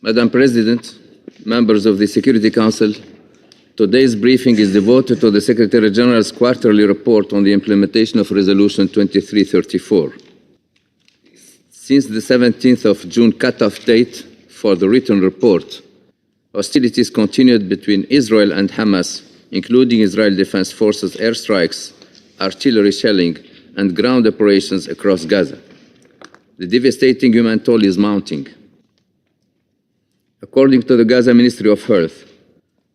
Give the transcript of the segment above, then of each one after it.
Madam President, members of the Security Council, today's briefing is devoted to the Secretary General's quarterly report on the implementation of Resolution 2334. Since the 17th of June cutoff date for the written report, hostilities continued between Israel and Hamas, including Israel Defense Forces airstrikes, artillery shelling, and ground operations across Gaza. The devastating human toll is mounting. According to the Gaza Ministry of Health,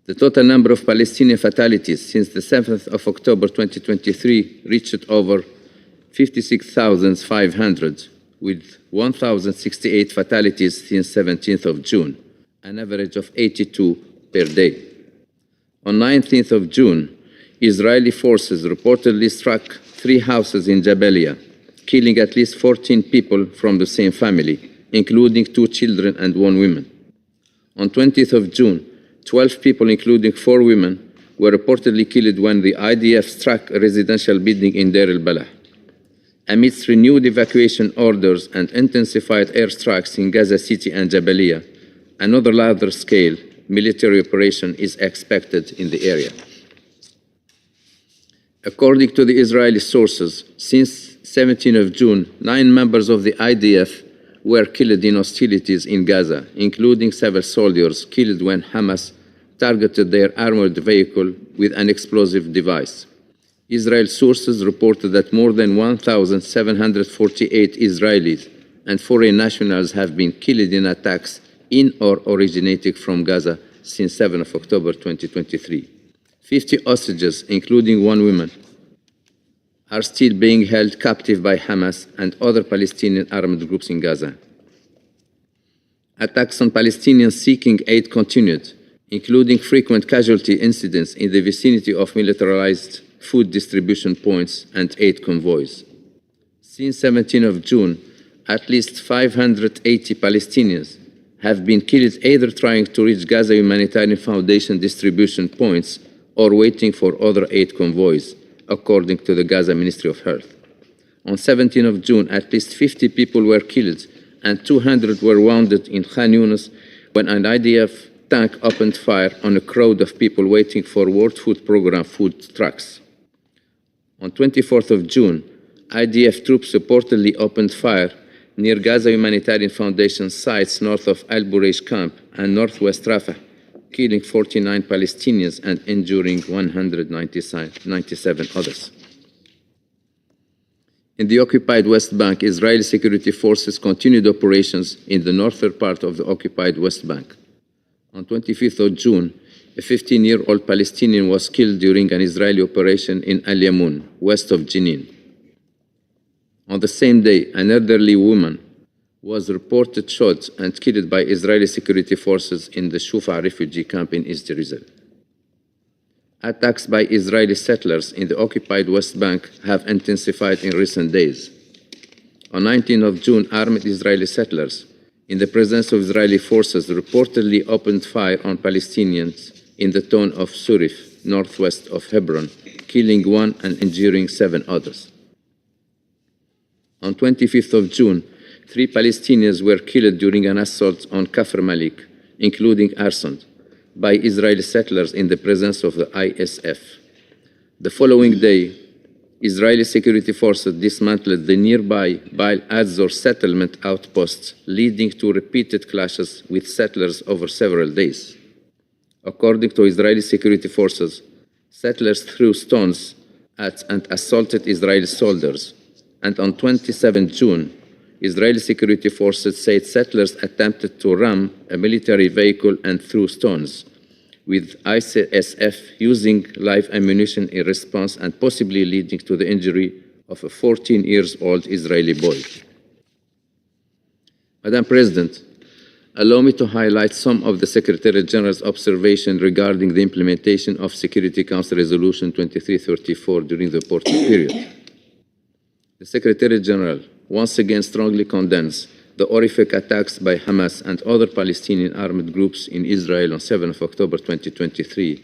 the total number of Palestinian fatalities since the 7th of October 2023 reached over 56,500, with 1,068 fatalities since 17th of June, an average of 82 per day. On 19th of June, Israeli forces reportedly struck 3 houses in Jabalia, killing at least 14 people from the same family, including 2 children and 1 woman. On 20th of June, 12 people, including 4 women, were reportedly killed when the IDF struck a residential building in Deir al-Balah. Amidst renewed evacuation orders and intensified airstrikes in Gaza City and Jabalia, another larger-scale military operation is expected in the area. According to the Israeli sources, since 17th of June, 9 members of the IDF were killed in hostilities in Gaza, including several soldiers killed when Hamas targeted their armored vehicle with an explosive device. Israel sources reported that more than 1,748 Israelis and foreign nationals have been killed in attacks in or originating from Gaza since 7 of October 2023. 50 hostages, including 1 woman, are still being held captive by Hamas and other Palestinian armed groups in Gaza. Attacks on Palestinians seeking aid continued, including frequent casualty incidents in the vicinity of militarized food distribution points and aid convoys. Since 17th of June, at least 580 Palestinians have been killed either trying to reach Gaza Humanitarian Foundation distribution points or waiting for other aid convoys, according to the Gaza Ministry of Health. On 17th of June, at least 50 people were killed and 200 were wounded in Khan Yunis when an IDF tank opened fire on a crowd of people waiting for World Food Programme food trucks. On 24th of June, IDF troops reportedly opened fire near Gaza Humanitarian Foundation sites north of Al Bureish camp and northwest Rafah, killing 49 Palestinians and injuring 197 others. In the occupied West Bank, Israeli security forces continued operations in the northern part of the occupied West Bank. On 25th of June, a 15-year-old Palestinian was killed during an Israeli operation in Al Yamoun, west of Jenin. On the same day, an elderly woman was reported shot and killed by Israeli security forces in the Shufa refugee camp in East Jerusalem. Attacks by Israeli settlers in the occupied West Bank have intensified in recent days. On 19th of June, armed Israeli settlers, in the presence of Israeli forces, reportedly opened fire on Palestinians in the town of Surif, northwest of Hebron, killing 1 and injuring 7 others. On 25th of June, 3 Palestinians were killed during an assault on Kafr Malik, including arson, by Israeli settlers in the presence of the ISF. The following day, Israeli security forces dismantled the nearby Baal Adzor settlement outposts, leading to repeated clashes with settlers over several days. According to Israeli security forces, settlers threw stones at and assaulted Israeli soldiers, and on 27 June, Israeli security forces said settlers attempted to ram a military vehicle and threw stones, with ISF using live ammunition in response and possibly leading to the injury of a 14-year-old Israeli boy. Madam President, allow me to highlight some of the Secretary General's observations regarding the implementation of Security Council Resolution 2334 during the reporting period. The Secretary General once again strongly condemns the horrific attacks by Hamas and other Palestinian armed groups in Israel on 7 October 2023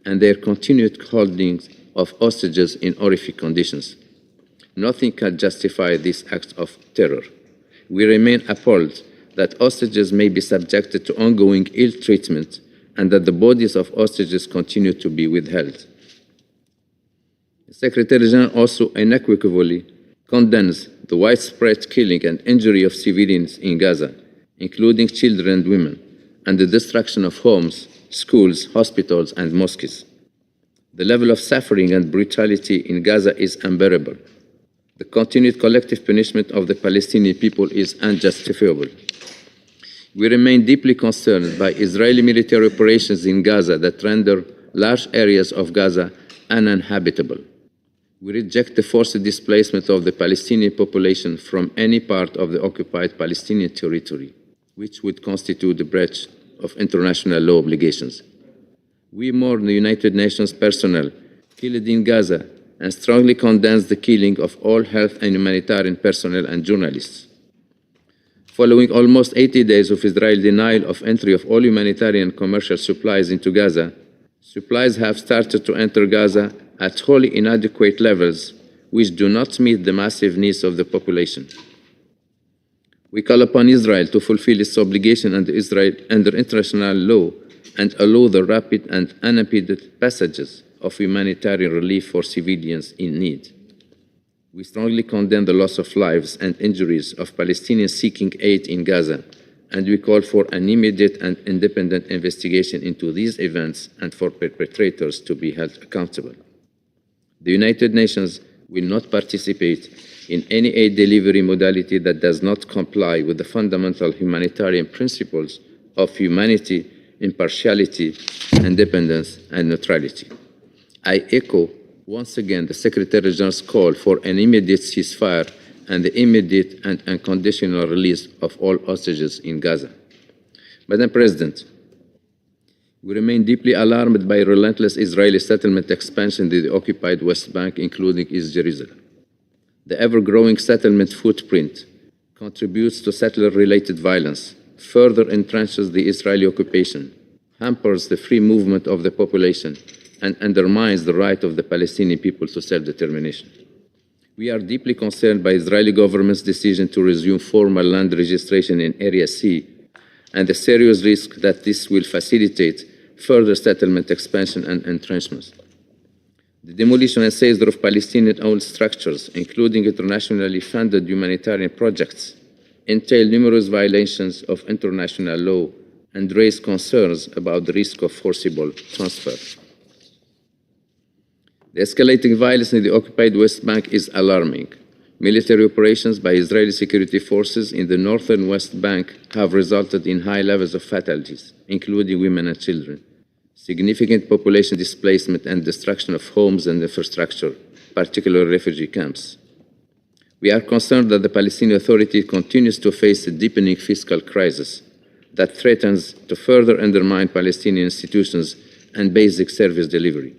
and their continued holding of hostages in horrific conditions. Nothing can justify these acts of terror. We remain appalled that hostages may be subjected to ongoing ill treatment and that the bodies of hostages continue to be withheld. The Secretary General also unequivocally condemns the widespread killing and injury of civilians in Gaza, including children and women, and the destruction of homes, schools, hospitals, and mosques. The level of suffering and brutality in Gaza is unbearable. The continued collective punishment of the Palestinian people is unjustifiable. We remain deeply concerned by Israeli military operations in Gaza that render large areas of Gaza uninhabitable. We reject the forced displacement of the Palestinian population from any part of the occupied Palestinian territory, which would constitute a breach of international law obligations. We mourn the United Nations personnel killed in Gaza and strongly condemn the killing of all health and humanitarian personnel and journalists. Following almost 80 days of Israeli denial of entry of all humanitarian and commercial supplies into Gaza, supplies have started to enter Gaza at wholly inadequate levels, which do not meet the massive needs of the population. We call upon Israel to fulfill its obligation under international law and allow the rapid and unimpeded passages of humanitarian relief for civilians in need. We strongly condemn the loss of lives and injuries of Palestinians seeking aid in Gaza, and we call for an immediate and independent investigation into these events and for perpetrators to be held accountable. The United Nations will not participate in any aid delivery modality that does not comply with the fundamental humanitarian principles of humanity, impartiality, independence, and neutrality. I echo once again the Secretary General's call for an immediate ceasefire and the immediate and unconditional release of all hostages in Gaza. Madam President, we remain deeply alarmed by relentless Israeli settlement expansion in the occupied West Bank, including East Jerusalem. The ever-growing settlement footprint contributes to settler-related violence, further entrenches the Israeli occupation, hampers the free movement of the population, and undermines the right of the Palestinian people to self-determination. We are deeply concerned by Israeli government's decision to resume formal land registration in Area C and the serious risk that this will facilitate further settlement expansion and entrenchments. The demolition and seizure of Palestinian-owned structures, including internationally funded humanitarian projects, entail numerous violations of international law and raise concerns about the risk of forcible transfer. The escalating violence in the occupied West Bank is alarming. Military operations by Israeli security forces in the northern West Bank have resulted in high levels of fatalities, including women and children, significant population displacement and destruction of homes and infrastructure, particularly refugee camps. We are concerned that the Palestinian Authority continues to face a deepening fiscal crisis that threatens to further undermine Palestinian institutions and basic service delivery.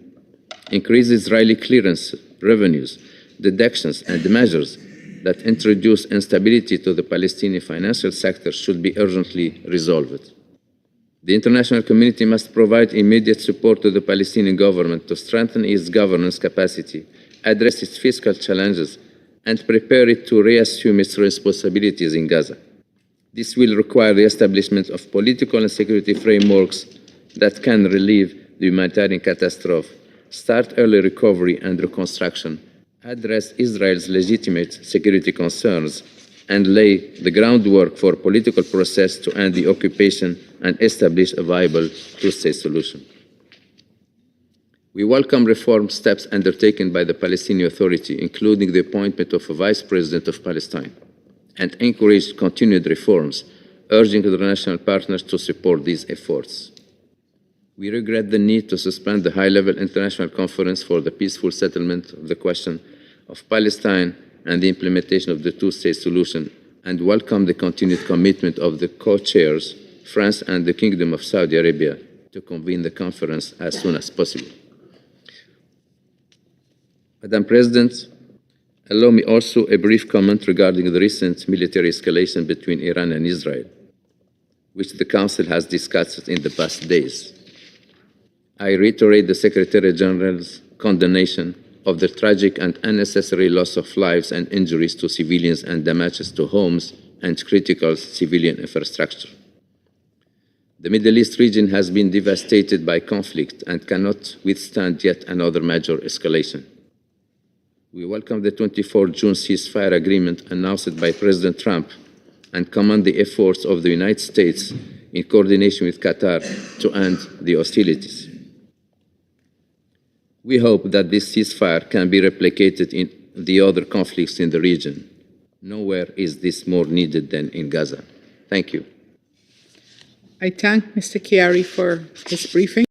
Increased Israeli clearance, revenues, deductions, and measures that introduce instability to the Palestinian financial sector should be urgently resolved. The international community must provide immediate support to the Palestinian government to strengthen its governance capacity, address its fiscal challenges, and prepare it to reassume its responsibilities in Gaza. This will require the establishment of political and security frameworks that can relieve the humanitarian catastrophe, start early recovery and reconstruction, address Israel's legitimate security concerns, and lay the groundwork for a political process to end the occupation and establish a viable two-state solution. We welcome reform steps undertaken by the Palestinian Authority, including the appointment of a Vice President of Palestine, and encourage continued reforms, urging international partners to support these efforts. We regret the need to suspend the high-level international conference for the peaceful settlement of the question of Palestine and the implementation of the two-state solution, and welcome the continued commitment of the co-chairs, France and the Kingdom of Saudi Arabia, to convene the conference as soon as possible. Madam President, allow me also a brief comment regarding the recent military escalation between Iran and Israel, which the Council has discussed in the past days. I reiterate the Secretary General's condemnation of the tragic and unnecessary loss of lives and injuries to civilians and damages to homes, and critical civilian infrastructure. The Middle East region has been devastated by conflict and cannot withstand yet another major escalation. We welcome the 24 June ceasefire agreement announced by President Trump and commend the efforts of the United States in coordination with Qatar to end the hostilities. We hope that this ceasefire can be replicated in the other conflicts in the region. Nowhere is this more needed than in Gaza. Thank you. I thank Mr. Chiari for his briefing.